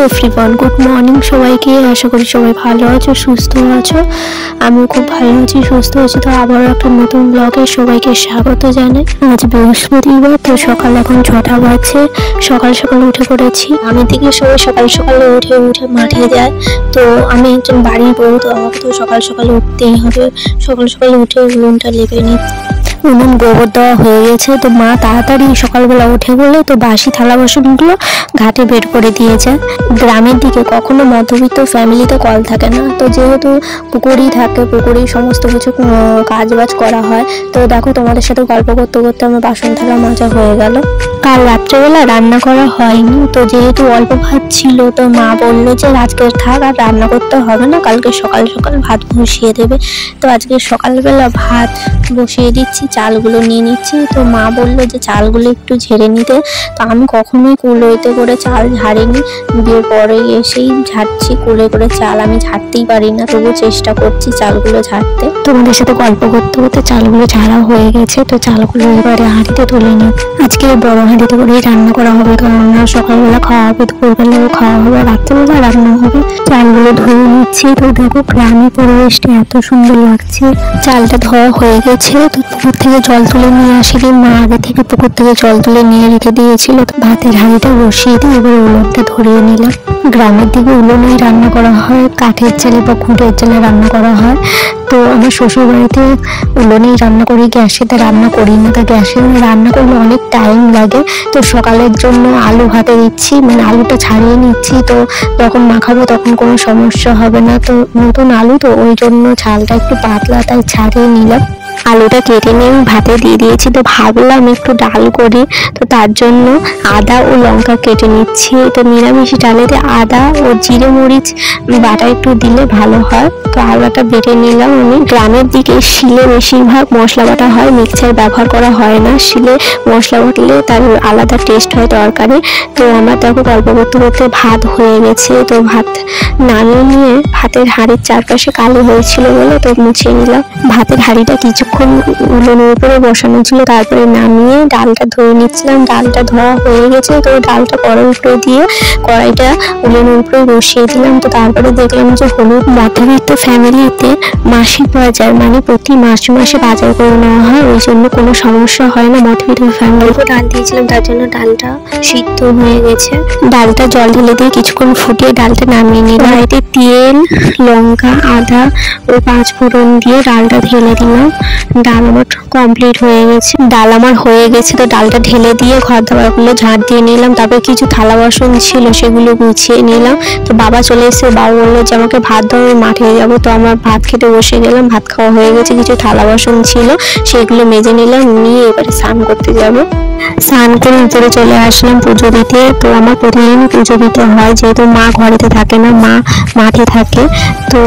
Everyone, good morning সবাইকে। আশা করি সবাই ভালো আছো, সুস্থ আছো। আমি খুব ভালো আছি, সুস্থ আছি। তো আবারও একটা নতুন ব্লগে সবাইকে স্বাগত জানাই। আজ বৃহস্পতিবার, তো সকাল এখন 6টা বাজছে। সকাল সকাল উঠে পড়েছি। আমি থেকে সবাই সকাল সকালে উঠে মাঠে যায়। তো আমি একজন বাড়ির বউ, তো আমাকে তো সকাল সকালে উঠতেই হবে। সকাল সকালে উঠে উনুনটা লেপে নিই। উনুন গোবর দেওয়া হয়ে গেছে, তো মা তাড়াতাড়ি সকালবেলা উঠে বলে তো বাসি থালা বাসনগুলো ঘাটে বের করে দিয়েছে। গ্রামের দিকে কখনো মধ্যবিত্ত ফ্যামিলিতে কল থাকে না, তো যেহেতু পুকুরই থাকে, পুকুরেই সমস্ত কিছু কাজ বাজ করা হয়। তো দেখো, তোমাদের সাথে গল্প করতে করতে আমার বাসন থালা মাজা হয়ে গেল। কাল রাত্রেবেলা রান্না করা হয়নি, তো যেহেতু অল্প ভাত ছিল, তো মা বললো যে আজকে থাক, আর রান্না করতে হবে না, কালকে সকাল সকাল ভাত বসিয়ে দেবে। তো আজকে সকালবেলা ভাত বসিয়ে দিচ্ছি, চালগুলো নিয়ে নিচ্ছি। তো মা বললো যে চালগুলো একটু ঝেড়ে নিতে। তো আমি কখনোই কুলোতে করে চাল ঝাড়িনি, বিয়ের পরে এসেই ঝাড়ছি কুলে করে চাল। আমি ঝাড়তেই পারি না, তবুও চেষ্টা করছি চালগুলো ঝাড়তে। তোমাদের সাথে গল্প করতে করতে চালগুলো ঝাড়া হয়ে গেছে। তো চালগুলো এবারে হাঁড়িতে তুলে নিই। আজকে বড় হাঁড়িতে করেই রান্না করা হবে, কারণ সকালবেলা খাওয়া হবে, দুপুরবেলাও খাওয়া হবে, রাত্রেবেলা রান্না হবে। চালগুলো ধুয়ে নিচ্ছি। তো দেখো, গ্রামের পরিবেশটা এত সুন্দর লাগছে। চালটা ধোয়া হয়ে গেছে। তো পুকুর থেকে জল তুলে নিয়ে আসিনি, মা আগে থেকে পুকুর থেকে জল তুলে নিয়ে রেখে দিয়েছিল। তো ভাতের হাঁড়িটা বসিয়ে দিয়ে এবার উনুনটা ধরিয়ে নিলাম। গ্রামের দিকে উনুনেই রান্না করা হয়, কাঠের চালে বা খুঁটের চালে রান্না করা হয়। তো আমার শ্বশুর বাড়িতে উনুনেই রান্না করি, গ্যাসেতে রান্না করি না। তো গ্যাসে রান্না করলে অনেক টাইম লাগে। তো সকালের জন্য আলু ভাতে দিচ্ছি, মানে আলুটা ছাড়িয়ে নিচ্ছি। তো যখন মাখাবো তখন কোনো সমস্যা হবে না। তো নতুন আলু, তো ওই জন্য ঝালটা একটু পাতলা, তাই ছাড়িয়ে নিলাম। আলুটা কেটে নিয়ে আমি ভাতে দিয়ে দিয়েছি। তো ভাবলাম একটু ডাল করি, তো তার জন্য আদা ও লঙ্কা কেটে নিচ্ছি। তো নিরামিষ ডালেতে আদা ও জিরে মরিচ বাটা একটু দিলে ভালো হয়। তো আদাটা বেটে নিলাম আমি। গ্রামের দিকে শিলে বেশিরভাগ মশলা বাটা হয়, মিক্সার ব্যবহার করা হয় না। শিলে মশলা বাটলে তার আলাদা টেস্ট হয় তরকারি। তো আমার দেখো গল্প করতে করতে ভাত হয়ে গেছে। তো ভাত নামিয়ে নিয়ে ভাতের হাঁড়ির চারপাশে কালো হয়েছিল বলে তো মুছিয়ে নিলাম। ভাতের হাঁড়িটা কিছুক্ষণ উনুনের উপরে বসানো ছিল, তারপরে নামিয়ে ডালটা ধুয়ে নিচ্ছিলাম। ডালটা ধোয়া হয়ে গেছে। তো ডালটা কড়াইর উপরে দিয়ে কড়াইটা উনুনের উপরে বসিয়ে দিলাম। তো তারপরে দেখলাম যে হলুদ মধ্যবিত্ত ফ্যামিলিতে মাসিক বাজার, মানে প্রতি মাসে মাসে বাজার করে নেওয়া হয়, ওই জন্য কোনো সমস্যা হয় না মধ্যবিত্ত ফ্যামিলিকে। ডাল দিয়েছিলাম, তার জন্য ডালটা সিদ্ধ হয়ে গেছে। ডালটা জল ঢেলে দিয়ে কিছুক্ষণ ফুটিয়ে ডালটা নামিয়ে নিলাম। এতে তেল, লঙ্কা, আদা ও 5 ফোড়ন দিয়ে ডালটা ঢেলে দিলাম। ডাল আমার কমপ্লিট হয়ে গেছে। ডাল আমার হয়ে গেছে। তো ডালটা ঢেলে দিয়ে ঘর দাবারগুলো ঝাড় দিয়ে নিলাম। তারপরে কিছু থালা বাসন ছিল, সেগুলো গুছিয়ে নিলাম। তো বাবা চলে এসে, বাবা বললো যে আমাকে ভাত দাও, আমি মাঠে যাবো। তো আমার ভাত খেতে বসে গেলাম। ভাত খাওয়া হয়ে গেছে। কিছু থালা বাসন ছিল, সেগুলো মেজে নিলাম, নিয়ে এবারে স্নান করতে যাবো। স্নান করে উপরে চলে আসলাম পুজো দিতে। তো আমার প্রতিদিন পুজো দিতে হয়, যেহেতু মা ঘরেতে থাকে না, মা মাঠে থাকে। তো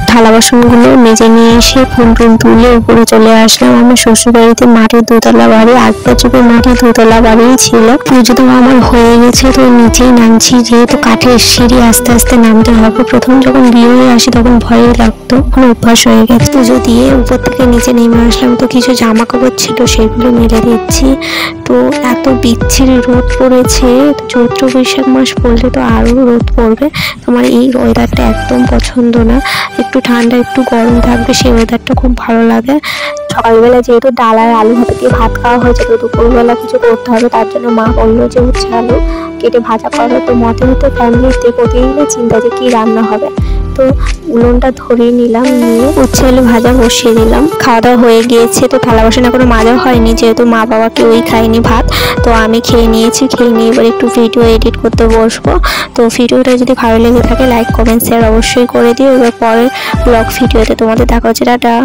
থালা বাসনগুলো মেজে নিয়ে এসে ফুল টুল তুলে উপরে চলে আসলাম। আমার শ্বশুর বাড়িতে মাটির 2তলা বাড়ি, 8 বছরের মাটির 2তলা বাড়ি ছিল। পুজো তো আমার হয়ে গেছে। তো নিচেই নামছি, যেহেতু কাঠের সিঁড়ি আস্তে আস্তে নামতে হবে। প্রথম যখন বিয়ে হয়ে আসি তখন ভয়ই লাগতো, এখন অভ্যাস হয়ে গেছে। পুজো দিয়ে উপর থেকে নিচে নেমে আসলাম। তো কিছু জামা কাপড় ছিল, সেগুলো মেলে দিচ্ছি। তো এত বিচ্ছিরি রোদ পড়েছে। চৈত্র বৈশাখ মাস পড়লে তো আরো রোদ পড়বে। তোমার এই ওয়েদারটা একদম পছন্দ না, একটু ঠান্ডা একটু গরম থাকবে, সেই ওয়েদারটা খুব ভালো লাগে। সকালবেলা যেহেতু ডাল আর আলু ভাতে দিয়ে ভাত খাওয়া হয়েছে, তো দুপুরবেলা কিছু করতে হবে, তার জন্য মা বললো যে উচ্ছে আলু কেটে ভাজা করো। তো মধ্যবিত্ত ফ্যামিলিতে প্রতিদিনই চিন্তা যে কি রান্না হবে। তো উনুনটা ধরিয়ে নিলাম, নিয়ে উচ্ছে আলু ভাজা বসিয়ে দিলাম। খাওয়া দাওয়া হয়ে গিয়েছে। তো থালা বাসন এখনো মাজা হয়নি, যেহেতু মা বাবা কেউই খায়নি ভাত। তো আমি খেয়ে নিয়েছি। খেয়ে নিয়ে এবার একটু ভিডিও এডিট করতে বসবো। তো ভিডিওটা যদি ভালো লেগে থাকে লাইক কমেন্ট শেয়ার অবশ্যই করে দিও। এবার পরের ব্লগ ভিডিওতে তোমাদের দেখা হচ্ছে। টাটা।